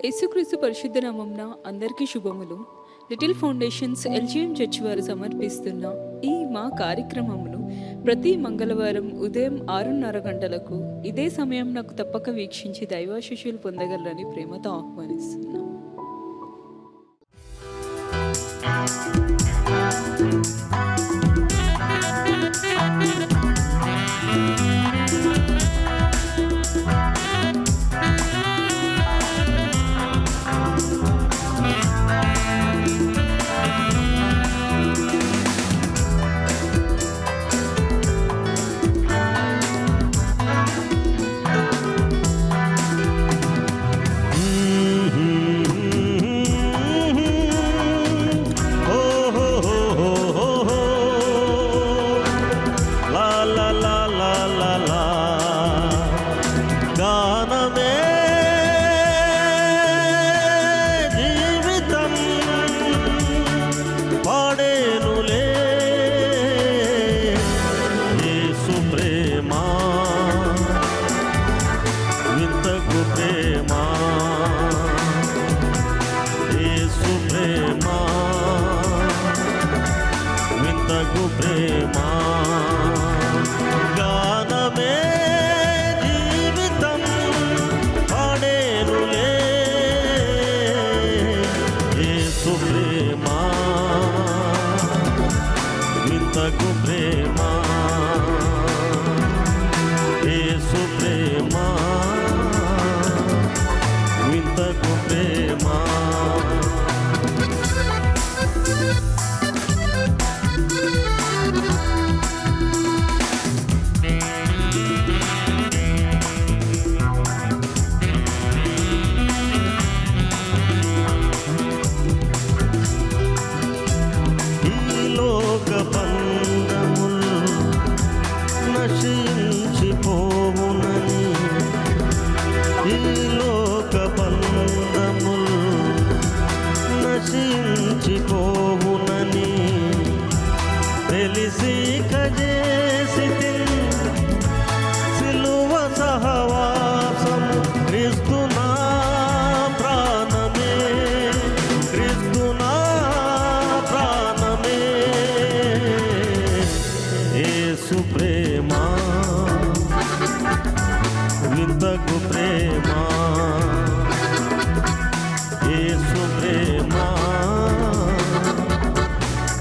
యేసుక్రీస్తు పరిశుద్ధ నామమున అందరికీ శుభములు. లిటిల్ ఫౌండేషన్స్ ఎల్జీఎం చర్చ్ వారు సమర్పిస్తున్న ఈ మా కార్యక్రమమును ప్రతి మంగళవారం ఉదయం 6:30 గంటలకు ఇదే సమయం నాకు తప్పక వీక్షించి దైవాశీస్సులు పొందగలరని ప్రేమతో ఆహ్వానిస్తున్నాం.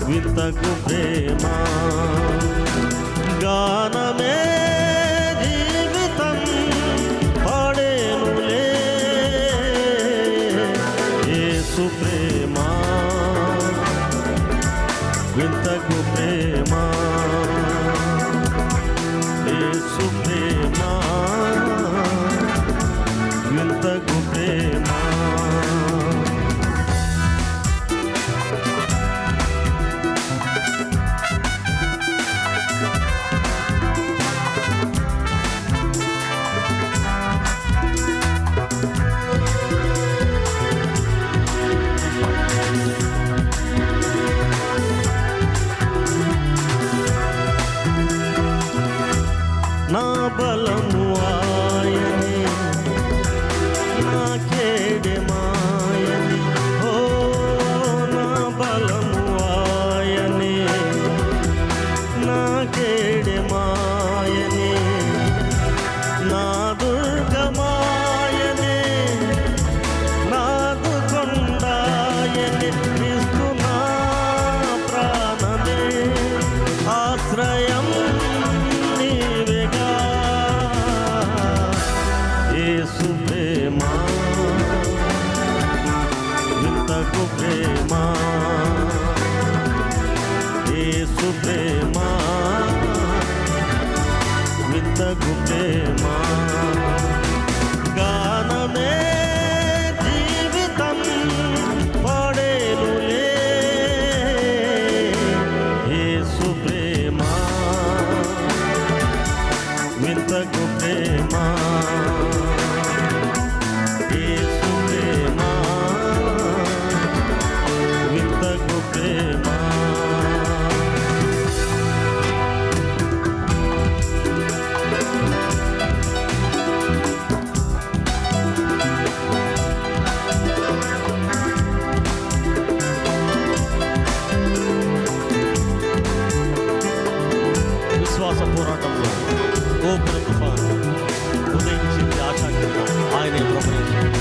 వింతకు ప్రేమ గానమే జీవితం పాడేనులే యేసు ప్రేమ వింతకు ప్రేమ యేసు ప్రేమ వింతకు ప్రేమ నా బలము ఆయనే నా కేడెమాయనే ఓ నా బలము ఆయనే నా కేడెమాయనే నా దుర్గమాయనే నాదు కొండాయనే క్రీస్తు నా ప్రాణమే ఆశ్రయం యేసు ప్రేమ వింతకు ప్రేమ యేసు ప్రేమ వింతకు ప్రేమ గానమే జీవితం పాడేనులే యేసు ప్రేమ వింతకు ప్రేమ యేసు ప్రేమ వింతకు ప్రేమ చప్పట్లని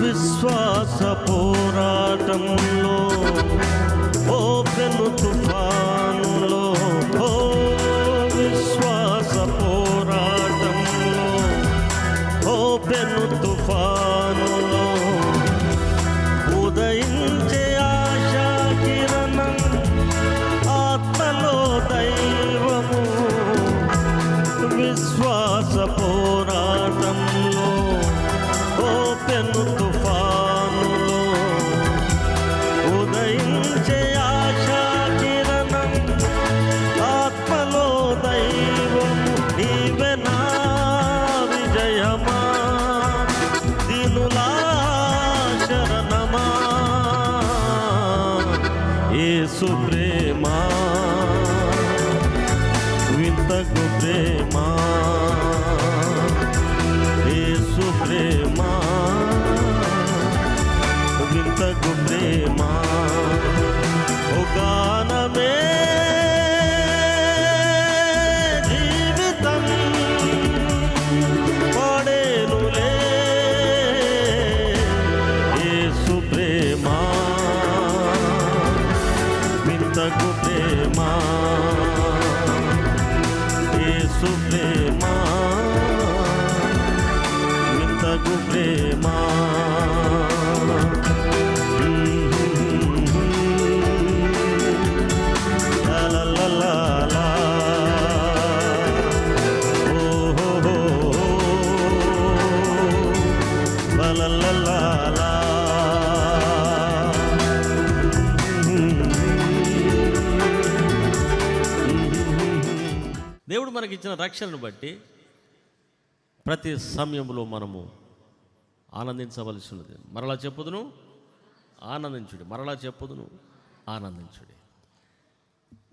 విశ్వాస పోరాటంలో ఓ పెను తుఫానులో, ఓ విశ్వాస పోరాటంలో ఓ పెను తుఫానులో ఉదయించే ఆశా కిరణం ఆత్మలో దైవము. విశ్వాస పోరాటంలో ఓ పెను తుఫానులో ఉదయించే ఆశా కిరణం ఆత్మలో దైవము. నీవే నా విజయమా, దీనులా శరణమా. యేసు ప్రేమా వింతకు ప్రేమా, యేసు ప్రేమా వింతకు ప్రేమా. ఓ గానమే జీవితం పాడేనులే, యేసు ప్రేమా వింతకు ప్రేమా, యేసు ప్రేమా వింతకు ప్రేమా. లా లా లా లా లా. ఓ హో హో హో. లా లా లా లా లా. దేవుడు మనకిచ్చిన రక్షణను బట్టి ప్రతి సమయంలో మనము ఆనందించవలసి ఉన్నది. మరలా చెప్పుదును ఆనందించుడి, మరలా చెప్పుదును ఆనందించుడి.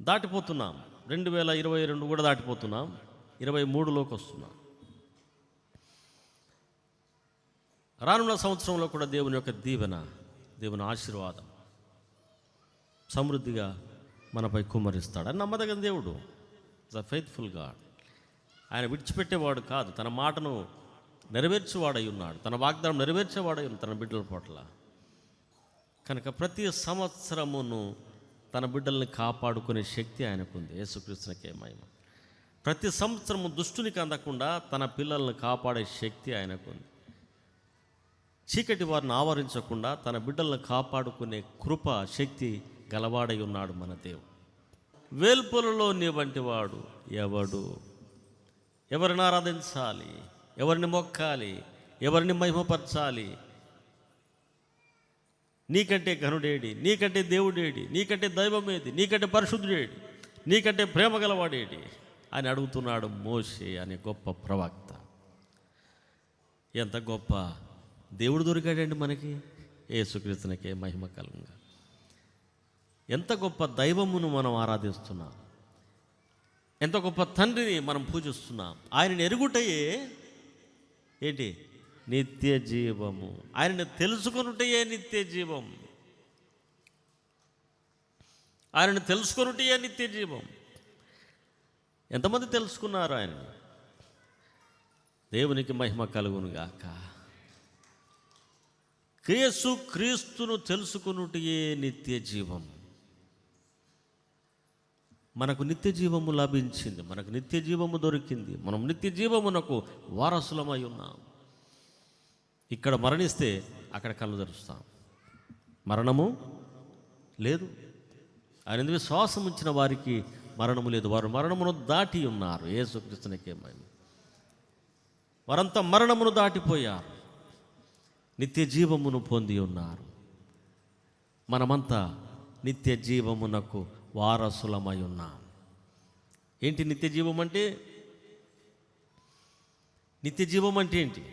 దాటిపోతున్నాం, 2022 కూడా దాటిపోతున్నాం, 23లోకి వస్తున్నాం. రానున్న సంవత్సరంలో కూడా దేవుని యొక్క దీవెన, దేవుని ఆశీర్వాదం సమృద్ధిగా మనపై కుమ్మరిస్తాడు. అని నమ్మదగిన దేవుడు, ద ఫెయిత్ఫుల్ గాడ్. ఆయన విడిచిపెట్టేవాడు కాదు, తన మాటను నెరవేర్చేవాడై ఉన్నాడు, తన వాగ్దానం నెరవేర్చేవాడై ఉన్నాడు తన బిడ్డల పట్ల. కనుక ప్రతి సంవత్సరమును తన బిడ్డల్ని కాపాడుకునే శక్తి ఆయనకుంది. యేసుక్రీస్తునికే మహిమ. ప్రతి సంవత్సరము దుష్టునికి అందకుండా తన పిల్లల్ని కాపాడే శక్తి ఆయనకుంది. చీకటి వారిని ఆవరించకుండా తన బిడ్డలను కాపాడుకునే కృప శక్తి గలవాడై ఉన్నాడు మన దేవుడు. వేల్పులలో నీ వంటి వాడు ఎవడు? ఎవరిని ఆరాధించాలి, ఎవరిని మొక్కాలి, ఎవరిని మహిమపరచాలి? నీకంటే ఘనుడేడి, నీకంటే దేవుడేడి, నీకంటే దైవమేది, నీకంటే పరిశుద్ధుడేడి, నీకంటే ప్రేమ గలవాడేడి అని అడుగుతున్నాడు మోషే అనే గొప్ప ప్రవక్త. ఎంత గొప్ప దేవుడు దొరికాడండి మనకి. యేసుక్రీస్తునికే మహిమ కలుగుగా. ఎంత గొప్ప దైవమును మనం ఆరాధిస్తున్నాం, ఎంత గొప్ప తండ్రిని మనం పూజిస్తున్నాం. ఆయనను ఎరుగుటయే ఏంటి? నిత్య జీవము. ఆయనను తెలుసుకొనుటయే నిత్య జీవం. ఆయనను తెలుసుకొనుటయే నిత్య జీవం. ఎంతమంది తెలుసుకున్నారు ఆయనను? దేవునికి మహిమ కలుగును గాక. యేసు క్రీస్తును తెలుసుకొనుటయే నిత్య జీవం. మనకు నిత్య జీవము లభించింది, మనకు నిత్య జీవము దొరికింది. మనం నిత్య జీవమునకు వారసులమై ఉన్నాం. ఇక్కడ మరణిస్తే అక్కడ కళ్ళు తెరుస్తాం. మరణము లేదు. ఆయన విశ్వాసం ఉంచిన వారికి మరణము లేదు. వారు మరణమును దాటి ఉన్నారు. యేసుక్రీస్తునికే మహిమ. వారంతా మరణమును దాటిపోయారు, నిత్య జీవమును పొంది ఉన్నారు. మనమంతా నిత్య జీవమునకు వారసులమై ఉన్నాం. ఏంటి నిత్య జీవం అంటే? నిత్య జీవం అంటే ఏంటి?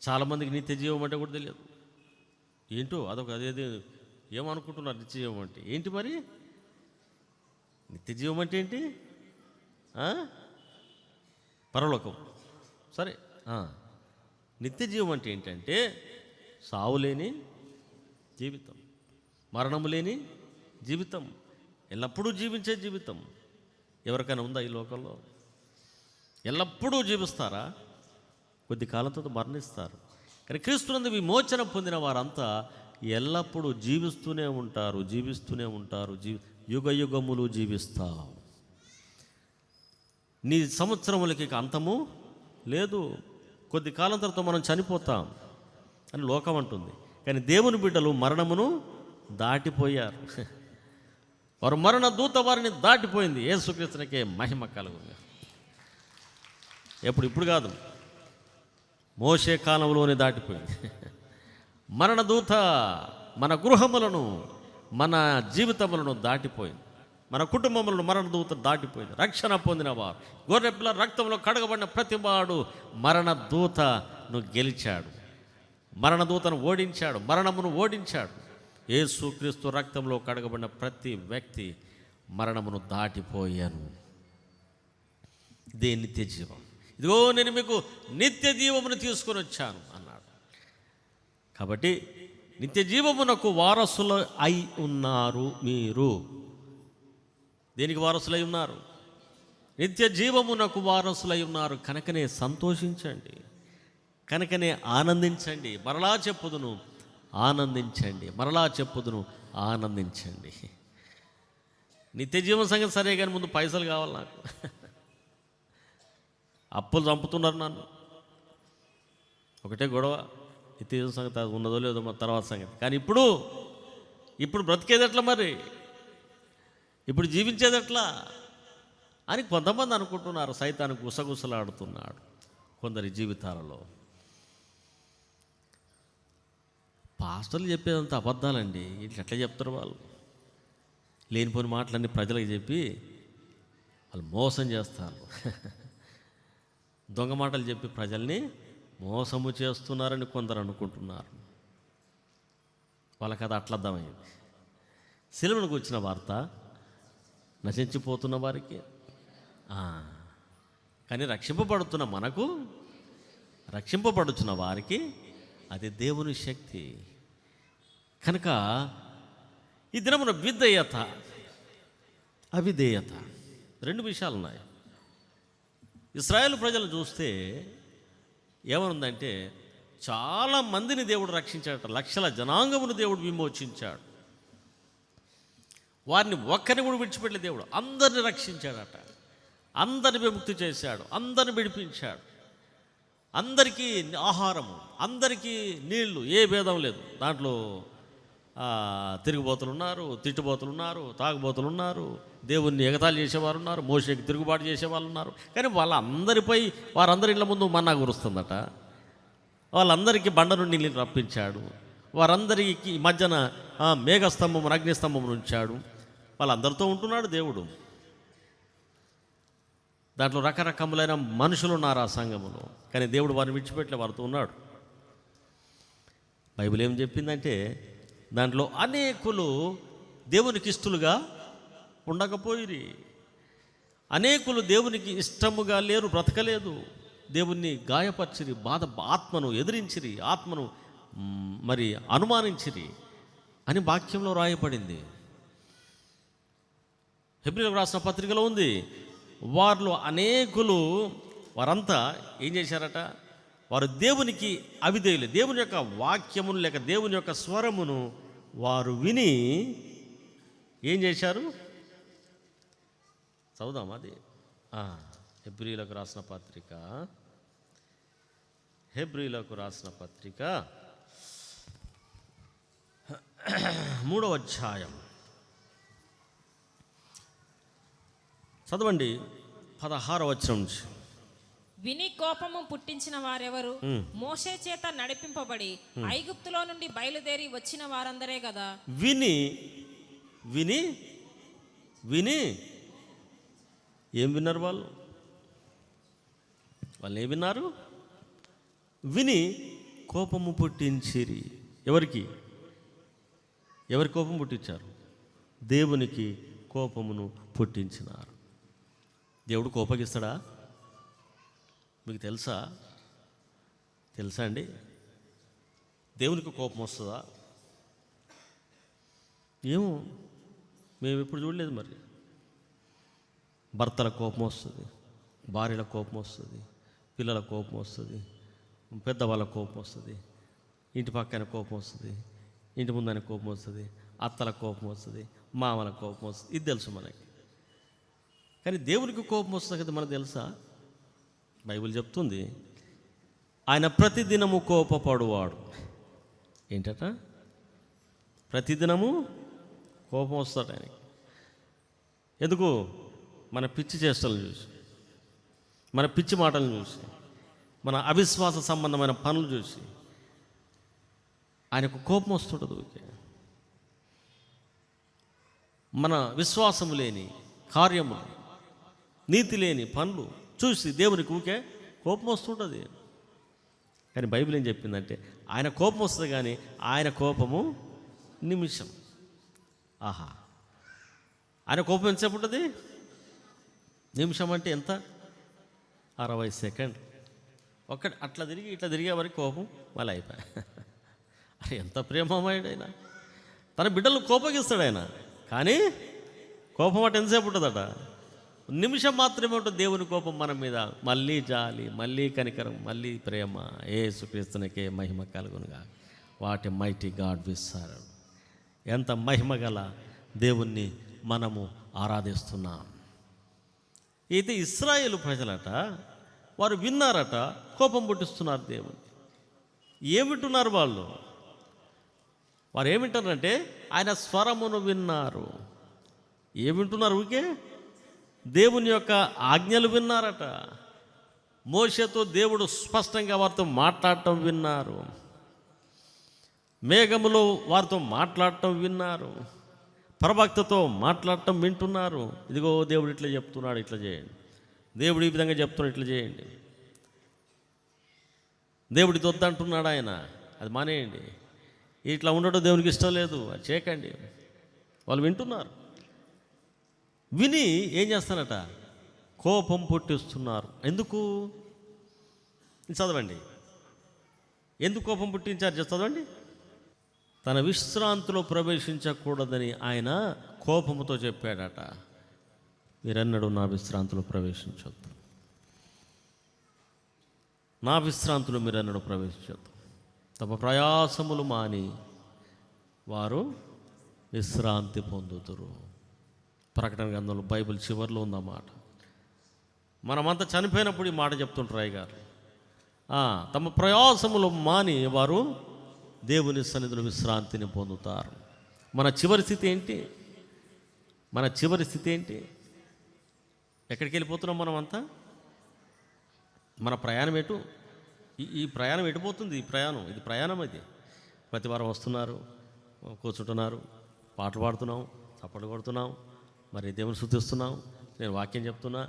చాలామందికి నిత్య జీవం అంటే కూడా తెలియదు. ఏంటో అదొక అదేది ఏమనుకుంటున్నారు నిత్య జీవం అంటే ఏంటి? మరి నిత్య జీవం అంటే ఏంటి? పరలోకం. సరే, నిత్య జీవం అంటే ఏంటంటే సావు లేని జీవితం, మరణము లేని జీవితం, ఎల్లప్పుడూ జీవించే జీవితం. ఎవరికైనా ఉందా ఈ లోకంలో? ఎల్లప్పుడూ జీవిస్తారా? కొద్ది కాలం తర్వాత మరణిస్తారు. కానీ క్రీస్తునందు విమోచన పొందిన వారంతా ఎల్లప్పుడూ జీవిస్తూనే ఉంటారు, జీవిస్తూనే ఉంటారు, యుగ యుగములు జీవిస్తావు. నీ సంవత్సరములకి అంతము లేదు. కొద్ది కాలం తర్వాత మనం చనిపోతాం అని లోకం అంటుంది. కానీ దేవుని బిడ్డలు మరణమును దాటిపోయారు. వారు మరణ దూత వారిని దాటిపోయింది. యేసుక్రీస్తునికే మహిమ కలుగును. ఇప్పుడు కాదు, మోషే కాలంలోనే దాటిపోయింది. మరణదూత మన గృహములను, మన జీవితములను దాటిపోయింది. మన కుటుంబములను మరణదూత దాటిపోయింది. రక్షణ పొందిన వారు, గొర్రెపిల్ల రక్తంలో కడగబడిన ప్రతివాడు మరణదూతను గెలిచాడు, మరణదూతను ఓడించాడు, మరణమును ఓడించాడు. యేసుక్రీస్తు రక్తంలో కడగబడిన ప్రతి వ్యక్తి మరణమును దాటిపోయాను. ఇదే నిత్య జీవం. ఇదిగో నేను మీకు నిత్య జీవమును తీసుకొని వచ్చాను అన్నాడు. కాబట్టి నిత్య జీవమునకు వారసులు అయి ఉన్నారు మీరు. దేనికి వారసులై ఉన్నారు? నిత్య జీవమునకు వారసులై ఉన్నారు. కనుకనే సంతోషించండి, కనుకనే ఆనందించండి. మరలా చెప్పుదును, ఆనందించండి. మరలా చెప్పుదును, ఆనందించండి. నిత్య జీవన సంగతి సరే, కానీ ముందు పైసలు కావాలి నాకు. అప్పులు చంపుతున్నారు నన్ను. ఒకటే గొడవ. నిత్య జీవన సంగతి అది ఉన్నదో లేదో తర్వాత సంగతి. కానీ ఇప్పుడు బ్రతికేది ఎట్లా మరి? ఇప్పుడు జీవించేది ఎట్లా అని కొంతమంది అనుకుంటున్నారు. సైతానికి గుసగుసలాడుతున్నాడు కొందరి జీవితాలలో. పాస్టర్లు చెప్పేదంత అబద్ధాలండి. ఇట్లా ఎట్లా చెప్తారు వాళ్ళు? లేనిపోని మాటలన్నీ ప్రజలకు చెప్పి వాళ్ళు మోసం చేస్తారు. దొంగ మాటలు చెప్పి ప్రజల్ని మోసము చేస్తున్నారని కొందరు అనుకుంటున్నారు. వాళ్ళకి అది అట్లా అర్థమైంది. సిలువను కూర్చిన వార్త నశించిపోతున్న వారికి, కానీ రక్షింపబడుతున్న మనకు, రక్షింపబడుతున్న వారికి అది దేవుని శక్తి. కనుక ఈ దినమున విధేయత, అవిధేయత రెండు విషయాలు ఉన్నాయి. ఇశ్రాయేలు ప్రజలు చూస్తే ఏమనుందంటే, చాలా మందిని దేవుడు రక్షించాడట. లక్షల జనాంగమును దేవుడు విమోచించాడు. వారిని ఒక్కరిని కూడా విడిచిపెట్టలే దేవుడు. అందరిని రక్షించాడట, అందరిని విముక్తి చేశాడు, అందరిని విడిపించాడు. అందరికీ ఆహారము, అందరికీ నీళ్లు, ఏ భేదం లేదు. దాంట్లో తిరుగుబోతులు ఉన్నారు, తిట్టుబోతులు ఉన్నారు, తాగుబోతులు ఉన్నారు, దేవుణ్ణి ఎగతాళి చేసేవారు ఉన్నారు, మోషేకి తిరుగుబాటు చేసేవాళ్ళు ఉన్నారు. కానీ వాళ్ళందరిపై, వారందరి ఇళ్ళ ముందు మన్నా కురుస్తుందట. వాళ్ళందరికీ బండ నుండి నీళ్ళని రప్పించాడు. వారందరికీ మధ్యన మేఘస్తంభము, అగ్నిస్తంభమును ఉంచాడు. వాళ్ళందరితో ఉంటున్నాడు దేవుడు. దాంట్లో రకరకములైన మనుషులు ఉన్నారు ఆ సంఘములో. కానీ దేవుడు వారిని విడిచిపెట్టలే, వారితో ఉన్నాడు. బైబిల్ ఏం చెప్పిందంటే, దాంట్లో అనేకులు దేవునికి ఇష్టలుగా ఉండకపోయిరి. అనేకులు దేవునికి ఇష్టముగా లేరు, బ్రతకలేదు. దేవుణ్ణి గాయపరిచిరి, ఆత్మను ఎదిరించిరి, ఆత్మను మరి అనుమానించిరి అని వాక్యంలో రాయబడింది. హెబ్రీయులకు రాసిన పత్రికలో ఉంది. వారిలో అనేకులు, వారంతా ఏం చేశారట? వారు దేవునికి అవిధేయులు. దేవుని యొక్క వాక్యమును లేక దేవుని యొక్క స్వరమును వారు విని ఏం చేశారు? చదువుదాం అది. హెబ్రీయులకు రాసిన పత్రిక, హెబ్రీయులకు రాసిన పత్రిక 3వ అధ్యాయం చదవండి, 16వ వచనం నుంచి. విని కోపము పుట్టించిన వారెవరు? మోషే చేత నడిపింపబడి ఐగుప్తులో నుండి బయలుదేరి వచ్చిన వారందరే కదా. విని విని విని ఏం విన్నారు వాళ్ళు? ఏం విన్నారు? విని కోపము పుట్టించిరి. ఎవరికి కోపం పుట్టించారు? దేవునికి కోపమును పుట్టించినారు. దేవుడు కోపగిస్తాడా? మీకు తెలుసా అండి? దేవునికి కోపం వస్తుందా? ఏమో, మేము ఎప్పుడు చూడలేదు. మరి భర్తల కోపం వస్తుంది, భార్యల కోపం వస్తుంది, పిల్లల కోపం వస్తుంది, పెద్దవాళ్ళ కోపం వస్తుంది, ఇంటి పక్కన కోపం వస్తుంది, ఇంటి ముందర కోపం వస్తుంది, అత్తల కోపం వస్తుంది, మామల కోపం వస్తుంది. ఇది తెలుసు మనకి. కానీ దేవునికి కోపం వస్తుంది కదా మనకు తెలుసా? బైబిల్ చెప్తుంది, ఆయన ప్రతిదినము కోపపడువాడు. ఏంటట? ప్రతిదినము కోపం వస్తాడు ఆయనకి. ఎందుకు? మన పిచ్చి చేష్టలను చూసి, మన పిచ్చి మాటలను చూసి, మన అవిశ్వాస సంబంధమైన పనులు చూసి ఆయనకు కోపం వస్తుంటుంది. ఊరికే మన విశ్వాసము లేని కార్యములు, నీతి లేని పనులు చూసి దేవునికి ఊకే కోపం వస్తుంటుంది. కానీ బైబిల్ ఏం చెప్పిందంటే ఆయన కోపం వస్తుంది, కానీ ఆయన కోపము నిమిషం. ఆహా, ఆయన కోపం ఎంతసేపు ఉంటుంది? నిమిషం అంటే ఎంత? 60 సెకండ్. ఒక్కటి అట్లా తిరిగి ఇట్లా తిరిగే వరకు కోపం మళ్ళీ అయిపోయా. అరే ఎంత ప్రేమమయుడు ఆయన! తన బిడ్డలు కోపగిస్తాడు ఆయన, కానీ కోపం అంటే ఎంతసేపు ఉంటుందట? నిమిషం మాత్రమే ఉంటుంది దేవుని కోపం మన మీద. మళ్ళీ జాలి, మళ్ళీ కనికరం, మళ్ళీ ప్రేమ. యేసుక్రీస్తునికే మహిమ కలుగునుగా. వాటి మైటీ గాడ్ విస్సారు. ఎంత మహిమ గల దేవుణ్ణి మనము ఆరాధిస్తున్నాం. అయితే ఇశ్రాయేలు ప్రజలట, వారు విన్నారట, కోపం పుట్టిస్తున్నారు దేవుని. ఏమింటున్నారు వాళ్ళు? వారు ఏమింటారంటే ఆయన స్వరమును విన్నారు. ఏమింటున్నారు? ఊరికే దేవుని యొక్క ఆజ్ఞలు విన్నారట. మోషేతో దేవుడు స్పష్టంగా వారితో మాట్లాడటం విన్నారు. మేఘములో వారితో మాట్లాడటం విన్నారు. ప్రవక్తతో మాట్లాడటం వింటున్నారు. ఇదిగో దేవుడు ఇట్లా చెప్తున్నాడు, ఇట్లా చేయండి. దేవుడు ఈ విధంగా చెప్తున్నాడు, ఇట్లా చేయండి. దేవుడికి వద్దంటున్నాడు ఆయన, అది మానేయండి. ఇట్లా ఉండడం దేవునికి ఇష్టం లేదు, అది చేయకండి. వాళ్ళు వింటున్నారు. విని ఏం చేస్తారట? కోపం పుట్టిస్తున్నారు. ఎందుకు? చదవండి. ఎందుకు కోపం పుట్టించారు చదవండి. తన విశ్రాంతిలో ప్రవేశించకూడదని ఆయన కోపముతో చెప్పాడట. మీరెన్నడూ నా విశ్రాంతిలో ప్రవేశించొద్దు, నా విశ్రాంతిలో మీరెన్నడూ ప్రవేశించొద్దు. తమ ప్రయాసములు మాని వారు విశ్రాంతి పొందుతురు. ప్రకటన గ్రంథంలో బైబిల్ చివరిలో ఉందన్నమాట. మనమంతా చనిపోయినప్పుడు ఈ మాట చెప్తుంటారు అయ్యగారు. తమ ప్రయాసములు మాని వారు దేవుని సన్నిధిలో విశ్రాంతిని పొందుతారు. మన చివరి స్థితి ఏంటి? మన చివరి స్థితి ఏంటి? ఎక్కడికి వెళ్ళిపోతున్నాం మనమంతా? మన ప్రయాణం ఎటు? ఈ ప్రయాణం ఎటుపోతుంది? ఇది ప్రయాణం. ఇది ప్రతి వారం వస్తున్నారు, కూర్చుంటున్నారు, పాటలు పాడుతున్నాం, చప్పట్లు కొడుతున్నాం, మరి దేవుని స్తుతిస్తున్నాం, నేను వాక్యం చెప్తున్నా,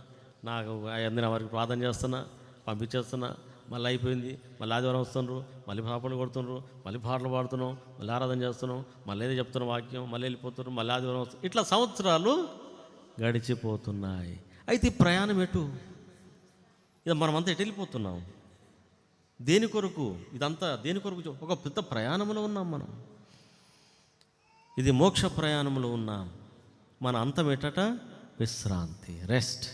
నాకు అందిన వారికి ప్రార్థన చేస్తున్నా, పంపించేస్తున్నా, మళ్ళీ అయిపోయింది. మళ్ళీ ఆదివారం వస్తున్నారు, మళ్ళీ పాపలు కొడుతున్నారు, మళ్ళీ పాటలు పాడుతున్నాం, మళ్ళీ ఆరాధన చేస్తున్నాం, మళ్ళీ ఏదో చెప్తున్నాం వాక్యం, మళ్ళీ వెళ్ళిపోతున్నారు, మళ్ళీ ఆదివారం వస్తున్నాం. ఇట్లా సంవత్సరాలు గడిచిపోతున్నాయి. అయితే ఈ ప్రయాణం ఎటు? ఇది మనమంతా ఎటు వెళ్ళిపోతున్నాం? దేని కొరకు? ఇదంతా దేని కొరకు? ఒక పెద్ద ప్రయాణంలో ఉన్నాం మనం. ఇది మోక్ష ప్రయాణంలో ఉన్నాం. మన అంతం ఏంటట? విశ్రాంతి, రెస్ట్.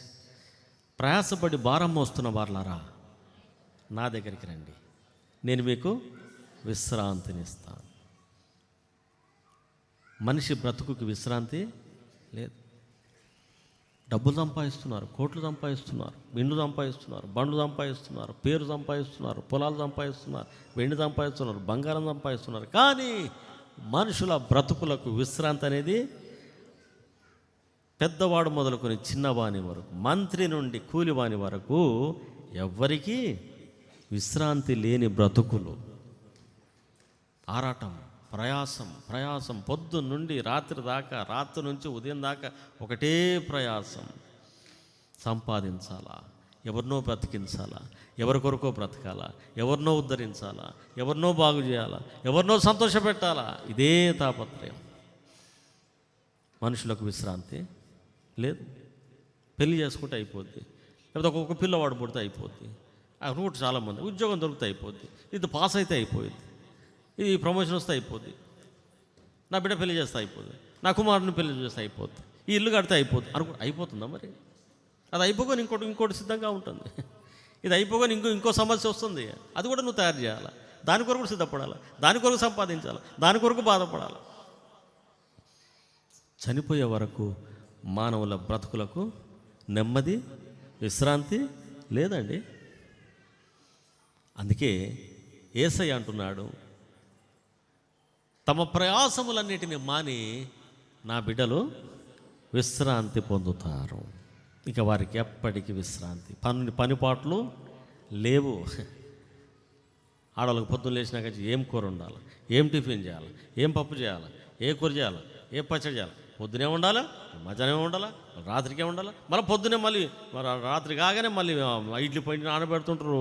ప్రయాసపడి భారం మోస్తున్న వారులారా, నా దగ్గరికి రండి, నేను మీకు విశ్రాంతినిస్తాను. మనిషి బ్రతుకుకి విశ్రాంతి లేదు. డబ్బులు సంపాదిస్తున్నారు, కోట్లు సంపాదిస్తున్నారు, ఇండ్లు సంపాదిస్తున్నారు, బండ్లు సంపాదిస్తున్నారు, పేరు సంపాదిస్తున్నారు, పొలాలు సంపాదిస్తున్నారు, వెండి సంపాదిస్తున్నారు, బంగారం సంపాదిస్తున్నారు. కానీ మనుషుల బ్రతుకులకు విశ్రాంతి అనేది పెద్దవాడు మొదలుకొని చిన్నవాని వరకు, మంత్రి నుండి కూలివాని వరకు ఎవ్వరికీ విశ్రాంతి లేని బ్రతుకులు. ఆరాటం, ప్రయాసం పొద్దున్న నుండి రాత్రి దాకా, రాత్రి నుంచి ఉదయం దాకా ఒకటే ప్రయాసం. సంపాదించాలా, ఎవరినో బ్రతికించాలా, ఎవరి కొరకో బ్రతకాలా, ఎవరినో ఉద్ధరించాలా, ఎవరినో బాగు చేయాలా, ఎవరినో సంతోషపెట్టాలా, ఇదే తాపత్రయం. మనుషులకు విశ్రాంతి లేదు. పెళ్లి చేసుకుంటే అయిపోద్ది, లేకపోతే ఒక్కొక్క పిల్లవాడు పుడితే అయిపోద్ది. ఆ రూట్ చాలామంది ఉద్యోగం దొరికితే అయిపోద్ది, ఇది పాస్ అయితే అయిపోయింది, ఇది ప్రమోషన్ వస్తే అయిపోద్ది, నా బిడ్డ పెళ్లి చేస్తే అయిపోద్ది, నా కుమారుని పెళ్లి చేస్తే అయిపోద్ది, ఈ ఇల్లు కడితే అయిపోద్ది అయిపోతుందా? మరి అది అయిపోగానే ఇంకోటి సిద్ధంగా ఉంటుంది. ఇది అయిపోగానే ఇంకో సమస్య వస్తుంది, అది కూడా నువ్వు తయారు చేయాలి. దాని కొరకు సిద్ధపడాలి, దాని కొరకు సంపాదించాలి, దాని కొరకు బాధపడాలి. చనిపోయే వరకు మానవుల బ్రతుకులకు నెమ్మది, విశ్రాంతి లేదండి. అందుకే యేసయ్య అంటున్నాడు, తమ ప్రయాసములన్నిటిని మాని నా బిడ్డలు విశ్రాంతి పొందుతారు. ఇక వారికి ఎప్పటికీ విశ్రాంతి, పనిపాట్లు లేవు. ఆడవాళ్ళకి పొద్దున్న లేచినాక ఏం కూర ఉండాలి, ఏం టిఫిన్ చేయాలి, ఏం పప్పు చేయాలి, ఏ కూర చేయాలి, ఏ పచ్చడి చేయాలి, పొద్దునే ఉండాలా, మధ్యాహ్నం ఉండాలా, రాత్రికే ఉండాలా, మళ్ళీ పొద్దునే మళ్ళీ రాత్రి కాగానే మళ్ళీ ఇడ్లీ పిండి నానబెడుతుంటారు,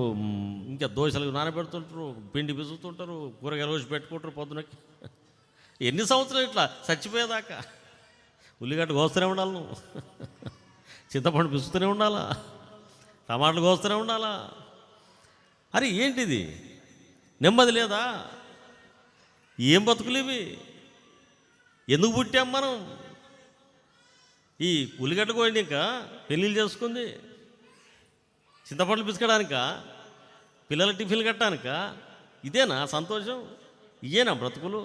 ఇంకా దోశలు నానబెడుతుంటారు, పిండి పిసుకుతుంటారు, కూరగాయలు రోజు పెట్టుకుంటారు పొద్దునకి. ఎన్ని సంవత్సరాలు ఇట్లా చచ్చిపోయేదాకా ఉల్లిగడ్డ కోస్తూనే ఉండాలి, నువ్వు చింతపండు పిసుకుతూనే ఉండాలా, టమాటాలు కోస్తూనే ఉండాలా. అరే ఏంటిది, నెమ్మది లేదా? ఏం బతుకులేవి? ఎందుకు పుట్టాం మనం? ఈ ఉల్లిగడ్డ కోయడానిక పెళ్ళిళ్ళు చేసుకుంది, చింతపండ్లు పిసుకడానిక, పిల్లల టిఫిన్లు కట్టడానిక? ఇదేనా సంతోషం? ఇయేనా బ్రతుకులు?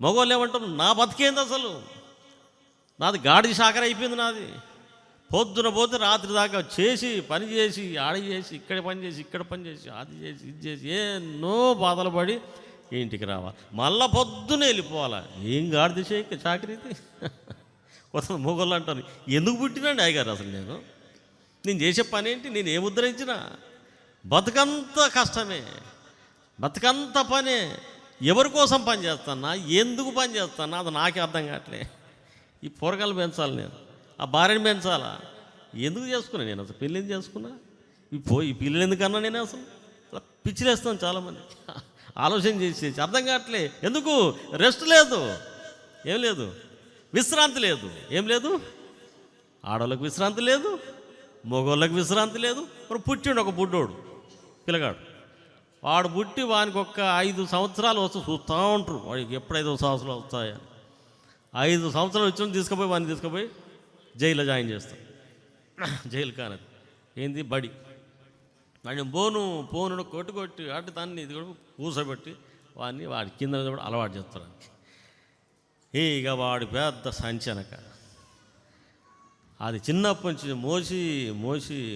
మగవాళ్ళు ఏమంటాం, నా బతికేంది అసలు, నాది గాడిద శాఖర అయిపోయింది నాది. పొద్దున పోతే రాత్రి దాకా చేసి పని చేసి ఆడ చేసి ఇక్కడ పని చేసి ఇక్కడ పని చేసి అది చేసి ఇది చేసి ఎన్నో బాధలు పడి ఇంటికి రావాలి, మళ్ళా పొద్దునే వెళ్ళిపోవాలా. ఏం గాడిద చాకరీది? కొంత మొగోళ్ళు అంటాను, ఎందుకు పుట్టినండి అయ్యగారు అసలు నేను చేసే పని ఏంటి, నేను ఏం ఉద్ధరించినా? బతుకంత కష్టమే, బతుకంత పనే. ఎవరి కోసం పని చేస్తానా, ఎందుకు పని చేస్తానా, అది నాకే అర్థం కావట్లే. ఈ పోరగాళ్ళు పెంచాలి, నేను ఆ భార్యని పెంచాలా? ఎందుకు చేసుకున్నా నేను అసలు? పెళ్ళి ఎందుకు చేసుకున్నా? ఈ పిల్లలు ఎందుకన్నా నేను అసలు? పిచ్చిలేస్తాను చాలామంది, ఆలోచన చేసేసి అర్థం కావట్లే. ఎందుకు? రెస్ట్ లేదు, ఏం లేదు, విశ్రాంతి లేదు, ఏం లేదు. ఆడవాళ్ళకి విశ్రాంతి లేదు, మగవాళ్ళకి విశ్రాంతి లేదు. మరి పుట్టిండు ఒక బుడ్డోడు పిల్లగాడు, వాడు పుట్టి వానికి ఒక్క 5 సంవత్సరాలు వస్తూ చూస్తూ ఉంటారు, వాడికి ఎప్పుడు 5 సంవత్సరాలు వస్తాయా? 5 సంవత్సరాలు వచ్చి తీసుకుపోయి వాడిని తీసుకుపోయి జైల్లో జాయిన్ చేస్తాం. జైలు కానది ఏంది, బడి. వాడిని పోను కొట్టి అటు దాన్ని ఇది కూడా కూసబెట్టి వాడి కింద కూడా అలవాటు చేస్తారు. ఇక వాడి పెద్ద సంచనక అది చిన్నప్పటి నుంచి మోసి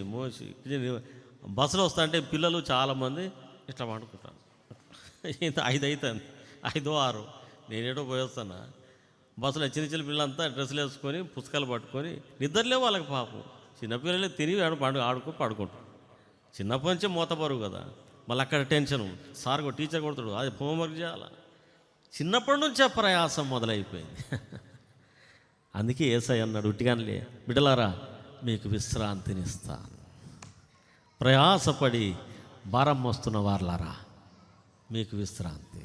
బస్సులో వస్తా అంటే పిల్లలు చాలామంది ఇట్లా పడుకుంటారు. 5 అవుతుంది, 5, 6 నేనేటో పోయేస్తానా. బస్సులో చిన్న పిల్లలంతా డ్రెస్సులు వేసుకొని పుస్తకాలు పట్టుకొని నిద్రలే వాళ్ళకి పాపం. చిన్నపిల్లలే తిరిగి పడుకుంటారు. చిన్నప్పటి నుంచే మూత బరువు కదా, మళ్ళీ అక్కడ టెన్షను, సార్ టీచర్ కొడతాడు, అది హోంవర్క్ చేయాలా. చిన్నప్పటి నుంచే ప్రయాసం మొదలైపోయింది. అందుకే యేసయ్య అన్నాడు ఉట్టిగానే, బిడ్డలారా మీకు విశ్రాంతినిస్తాను, ప్రయాసపడి భారం మోస్తున్న వార్లారా మీకు విశ్రాంతి.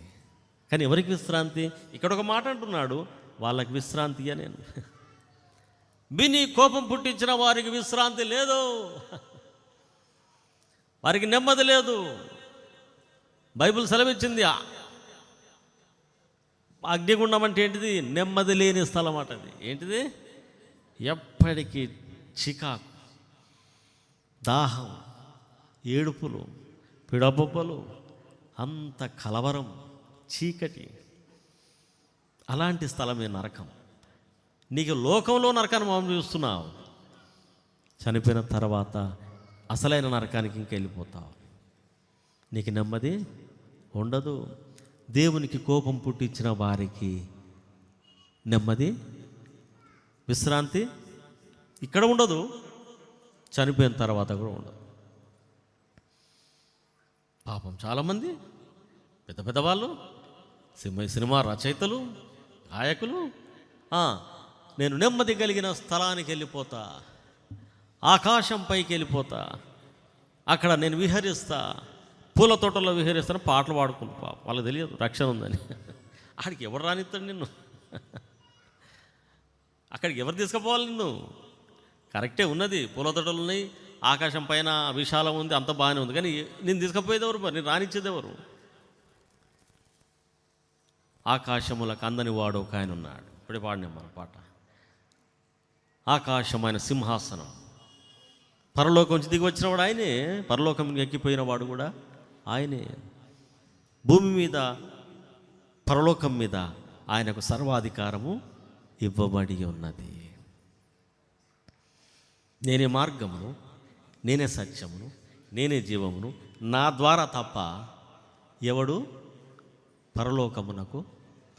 కానీ ఎవరికి విశ్రాంతి? ఇక్కడ ఒక మాట అంటున్నాడు, వాళ్ళకి విశ్రాంతియా నేను. విని కోపం పుట్టించిన వారికి విశ్రాంతి లేదు, వారికి నెమ్మది లేదు. బైబిల్ సెలవిచ్చింది, అగ్నిగుండం అంటే ఏంటిది? నెమ్మది లేని స్థలం అటది. ఏంటిది? ఎప్పటికీ చికాకు, దాహం, ఏడుపులు, పిడబొబ్బలు, అంత కలవరం, చీకటి. అలాంటి స్థలమే నరకం. నీకు లోకంలో నరకాన్ని మనం చూస్తున్నావు, చనిపోయిన తర్వాత అసలైన నరకానికి ఇంకెళ్ళిపోతావు. నీకు నెమ్మది ఉండదు. దేవునికి కోపం పుట్టించిన వారికి నెమ్మది, విశ్రాంతి ఇక్కడ ఉండదు, చనిపోయిన తర్వాత కూడా ఉండదు. పాపం చాలామంది పెద్ద వాళ్ళు, సినిమా రచయితలు, గాయకులు, నేను నెమ్మది కలిగిన స్థలానికి వెళ్ళిపోతా, ఆకాశం పైకి వెళ్ళిపోతా, అక్కడ నేను విహరిస్తా, పూల తోటలో విహరిస్తాను, పాటలు పాడుకుంటా. వాళ్ళకి తెలియదు రక్షణ ఉందని. అక్కడికి ఎవరు రానిస్తాడు నిన్ను? అక్కడికి ఎవరు తీసుకుపోవాలి నిన్ను? కరెక్టే ఉన్నది, పూల తోటలు ఉన్నాయి, ఆకాశం పైన విశాలం ఉంది, అంత బాగానే ఉంది. కానీ నేను తీసుకుపోయేది ఎవరు? మరి నేను రానిచ్చేది ఎవరు? ఆకాశములకు అందని వాడు ఒక ఆయన ఉన్నాడు. ఇప్పుడే పాడినాం మన పాట. ఆకాశమైన సింహాసనం, పరలోకం నుంచి దిగి వచ్చినవాడు ఆయనే, పరలోకం ఎక్కిపోయిన వాడు కూడా ఆయనే. భూమి మీద పరలోకం మీద ఆయనకు సర్వాధికారము ఇవ్వబడి ఉన్నది. నేనే మార్గమును, నేనే సత్యమును, నేనే జీవమును, నా ద్వారా తప్ప ఎవడు పరలోకమునకు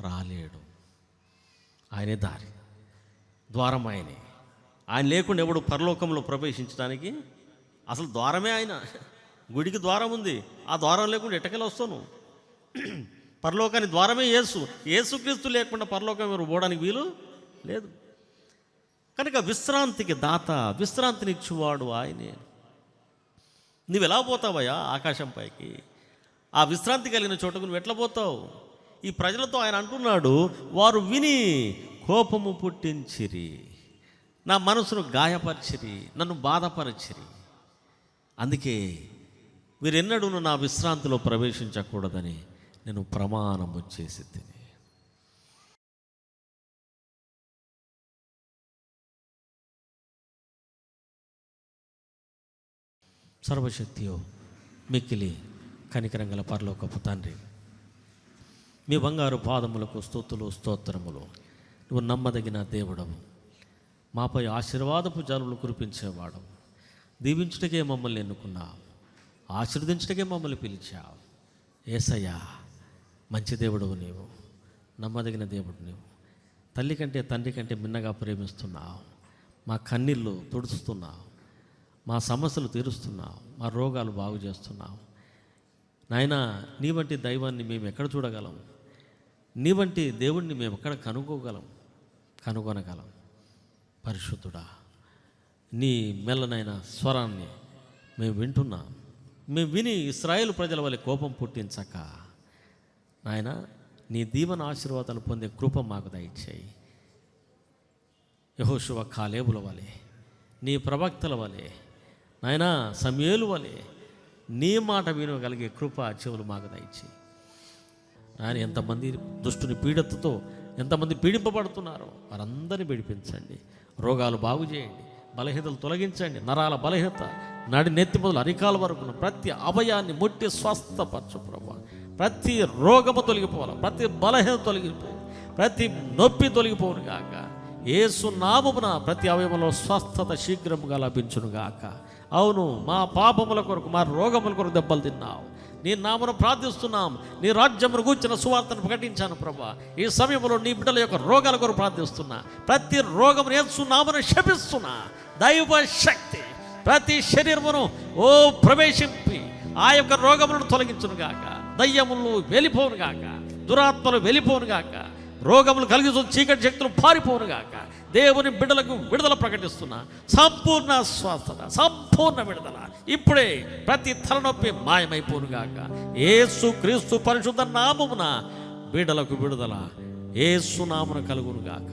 రాలేడు. ఆయనే దారి, ద్వారం ఆయనే. ఆయన లేకుండా ఎవడు పరలోకంలో ప్రవేశించడానికి అసలు ద్వారమే ఆయన. గుడికి ద్వారం ఉంది, ఆ ద్వారం లేకుండా ఎట్టకెళ్ళి వస్తాను. పరలోకానికి ద్వారమే యేసు. యేసుక్రీస్తు లేకుండా పరలోకం ఎవరు పోవడానికి వీలు లేదు. కనుక విశ్రాంతికి దాత, విశ్రాంతినిచ్చేవాడు ఆయనే. నువ్వు ఎలా పోతావయ్యా ఆకాశం పైకి? ఆ విశ్రాంతి కలిగిన చోటకు నువ్వు ఎట్లా పోతావు? ఈ ప్రజలతో ఆయన అంటున్నాడు, వారు విని కోపము పుట్టించిరి, నా మనసును గాయపరిచిరి, నన్ను బాధపరిచిరి. అందుకే వీరెన్నడూ నా విశ్రాంతిలో ప్రవేశించకూడదని నేను ప్రమాణము చేసి తిని. సర్వశక్తియో మిక్కిలి కనికరంగల పరలోకపు తండ్రి, మీ బంగారు పాదములకు స్తుతులు స్తోత్రములు. నువ్వు నమ్మదగిన దేవుడవు, మాపై ఆశీర్వాదపు జలులు కురిపించేవాడు. దీవించుటకే మమ్మల్ని ఎన్నుకున్నావు, ఆశీర్వదించుటకే మమ్మల్ని పిలిచావు. యేసయ్యా, మంచి దేవుడవు నీవు, నమ్మదగిన దేవుడు నీవు. తల్లి కంటే తండ్రి కంటే మిన్నగా ప్రేమిస్తున్నావు. మా కన్నీళ్ళు తుడుస్తున్నావు, మా సమస్యలు తీరుస్తున్నావు, మా రోగాలు బాగు చేస్తున్నావు. నాయనా, నీ వంటి దైవాన్ని మేము ఎక్కడ చూడగలం? నీ వంటి దేవుణ్ణి మేము ఎక్కడ కనుగొనగలం? పరిశుద్ధుడా, నీ మెల్లనైన స్వరాన్ని మేము వింటున్నాం. మేము విని ఇశ్రాయేలు ప్రజల వలె కోపం పుట్టించక నాయన, నీ దీవెన ఆశీర్వాదాలు పొందే కృప మాకు దయచేయి. యెహోషువ కాలేబుల వలె, నీ ప్రవక్తల వలె, నాయనా సమూయేలు వలె నీ మాట వినగలిగే కృప చెవులు మాకు దయచేయి. ఆయన ఎంతమంది దుష్టుని పీడతతో ఎంతమంది పీడింపబడుతున్నారో వారందరినీ విడిపించండి. రోగాలు బాగు చేయండి, బలహీనతలు తొలగించండి. నరాల బలహీనత, నడి నెత్తి మొదలు అరికాల వరకు ప్రతి అభయాన్ని ముట్టి స్వస్థపరచు ప్రభా. ప్రతి రోగము తొలగిపోవాలి, ప్రతి బలహీనత తొలగిపోవాలి, ప్రతి నొప్పి తొలగిపోవును గాక. యేసు నామమున ప్రతి అవయవంలో స్వస్థత శీఘ్రముగా లభించును గాక. అవును, మా పాపముల కొరకు, మా రోగముల కొరకు దెబ్బలు తిన్నావు. నీ నామను ప్రార్థిస్తున్నాం. నీ రాజ్యమును గూర్చిన సువార్తను ప్రకటించాను ప్రభా. ఈ సమయంలో నీ బిడ్డల యొక్క రోగాల కొరకు ప్రార్థిస్తున్నా. ప్రతి రోగమును యేసు నామమున శపిస్తున్నా. దైవ శక్తి ప్రతి శరీరమును ప్రవేశింపి ఆ యొక్క రోగములను తొలగించును గాక. దయ్యములు వెళ్ళిపోను గాక, దురాత్మలు వెళ్ళిపోను గాక, రోగములు కలిగిస్తున్న చీకటి శక్తులు పారిపోను గాక. దేవుని బిడ్డలకు విడుదల ప్రకటిస్తున్నా. సంపూర్ణ స్వస్థత, సంపూర్ణ విడుదల ఇప్పుడే. ప్రతి తలనొప్పి మాయమైపోను గాక. యేసు క్రీస్తు పరిశుద్ధ నామమున బిడ్డలకు విడుదల యేసు నామమున కలుగును గాక.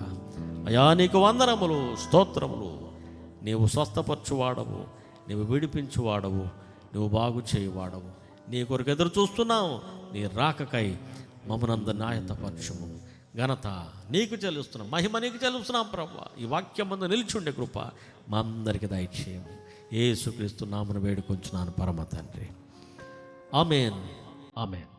అయా, నీకు వందనములు, స్తోత్రములు. నీవు స్వస్థపరచువాడవు, నీవు విడిపించువాడవు, నువ్వు బాగు చేయువాడవు. నీ కొరకు ఎదురు చూస్తున్నావు. నీ రాకకై మమ్మనందరినీ ఆయత్తపరచుము. ఘనత నీకు చెల్లిస్తున్నాం, మహిమ నీకు చెల్లిస్తున్నాం ప్రభా. ఈ వాక్యం ముందు నిలిచుండే కృప మా అందరికీ దయచేయము. యేసుక్రీస్తు నామమున వేడుకొంచున్నాను పరమ తండ్రి. ఆమేన్, ఆమేన్.